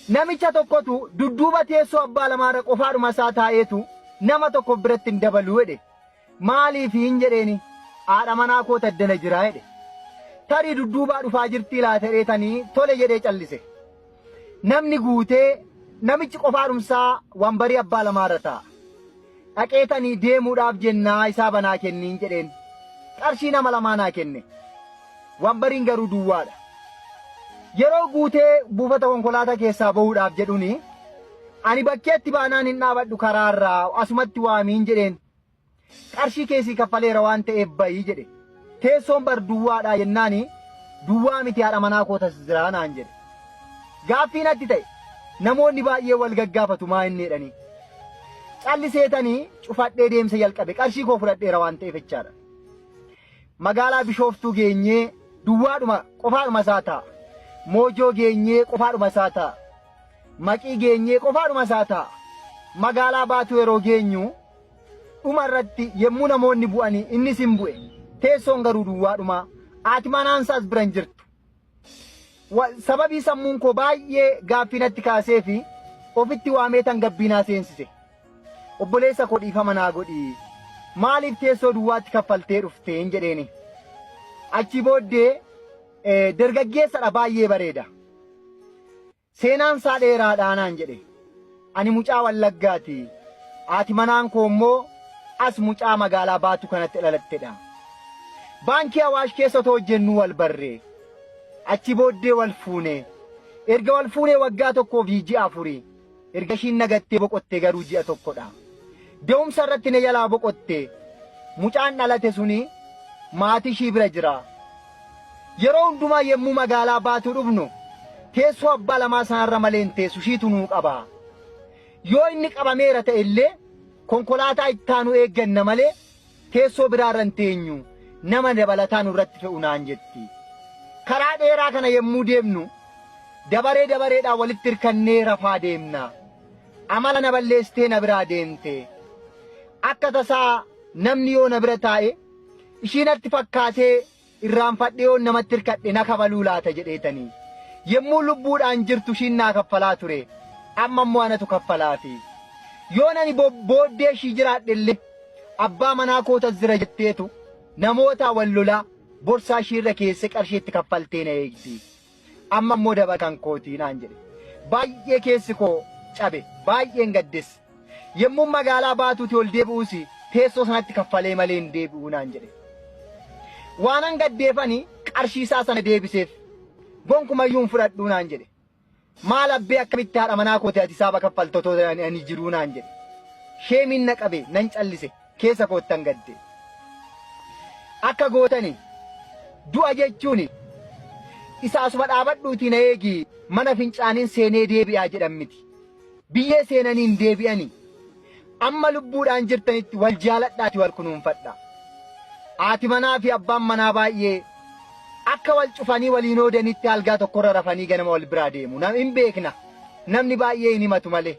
namicha tokkotu dudduuba teessoo abbaa lamaarra qofaadhuma isaa taa'eetu nama tokko biratti hin dabaluu jedhe. Maaliif hin jedheeni haadha manaa koo taddana jiraa jedhe. Tarii dudduubaa dhufaa jirtii laata jedheetanii tole jedhee callise. Namni guutee namichi qofaadhumsaa wambarii abbaa lamaarra taa'a. Dhaqeetanii deemuudhaaf jennaa isaa banaa kenniin jedheen. Qarshii nama lamaa naa kenne. Wambariin garuu duwwaadha. Yeroo guutee buufata konkolaataa keessaa bahuudhaaf jedhuni ani bakkeetti baanaan hin dhaabadhu karaarraa asumatti waamiin jedheen. Qarshii keessii kaffaleera waan ta'eef bayii jedhe. Teessoon bar duwwaadha jennaani duwwaa miti haadha manaa koo tasjiraa naan jedhe. Gaaffiin atti ta'e namoonni baay'ee wal gaggaafatu maa inni jedhanii. Calliseetanii cufadhee deemsa jalqabe qarshii koo fudhadheera waan ta'eef jechaadha. Magaalaa Bishooftuu geenyee duwwaadhuma qofaadhuma isaa ta'a. Moojoo geenyee qofaadhuma isaa ta'a. Maqii geenyee qofaadhuma isaa ta'a. Magaalaa Baatuu yeroo geenyu dhuma irratti yemmuu namoonni bu'anii innis hin bu'e. Teessoon garuu duwwaadhuma haati manaansaas biran jirtu. Sababii sammuun koo baay'ee gaaffinatti kaasee fi ofitti waamee tan gabbinaa seensise. Obboleessa koo dhiifama naa godhi. Maaliif teessoo duwwaatti kaffaltee dhufte hin jedheeni. Achi booddee dargaggeessadha baay'ee bareeda. Seenaan isaa dheeraadhaa naan jedhe. Ani mucaa Wallaggaati. Haati manaan koo immoo as mucaa magaalaa Baatuu kanatti dhalattedha. Baankii Awaash keessa otoo hojjennu wal barree. Achi booddee wal fuune. Erga wal fuunee waggaa tokkoo fi ji'a afurii. Erga ishiin nagattee boqottee garuu ji'a tokkodha. Deemsa irratti na jalaa boqottee mucaan dhalate suni maatii ishii bira jira. Yeroo hundumaa yemmuu magaalaa Baatuu dhufnu teessoo abbaa lamaa sanarra malee hin teessu ishiitu nuu qaba. Yoo inni qabameera ta'e illee konkolaataa ittaanu eegganna malee teessoo biraarra hin teenyu nama dabalataa nurratti fe'u naan jetti. Karaa dheeraa kana yemmuu deemnu dabareedhaan walitti hirkannee rafaa deemna. Amala na balleessitee na biraa deemte. Akka tasaa namni yoo na bira taa'e ishiin natti fakkaatee irraanfadhee yoo namatti hirkadhe na kabaluu laata jedheetanii. Yemmuu lubbuudhaan jirtu ishiin naa kaffalaa ture. Amma immoo anatu kaffalaafi. Yoo nani booddee ishii jiraadhe illee abbaa manaa koo tasjira jetteetu namoota wal lolaa borsaa ishiirra keesse qarshiitti kaffaltee na eegdi. Amma immoo dabatan kootii naan jedhe. Baay'ee keessi koo cabe baay'een gaddes. Yemmuu magaalaa Baatuuti ol deebi'uusi teessoo sanatti kaffalee malee hin deebi'uu naan jedhe. Waanan gaddeefani qarshii isaa sana deebiseef gonkumayyuu hin fudhadhuu naan jedhe. Maal abbee akkamitti haadha manaa kooti ati isaaba kaffaltotoo ani jiruu naan jedhe. Sheemiin na qabe nan callise keessa koottan gadde. Akka gootani du'a jechuuni isa asuma dhaabadhuutii na eegi mana fincaaniin seenee deebi'aa jedhan miti. Biyyee seenaniin deebi'anii amma lubbuudhaan jirtanitti wal jaaladhaati wal kunuunfadha. Haati manaa fi abbaan manaa baay'ee akka wal cufanii waliin oodanitti algaa tokkorra rafanii ganama wal biraa deemu. Hin beekna namni baay'ee hin himatu malee.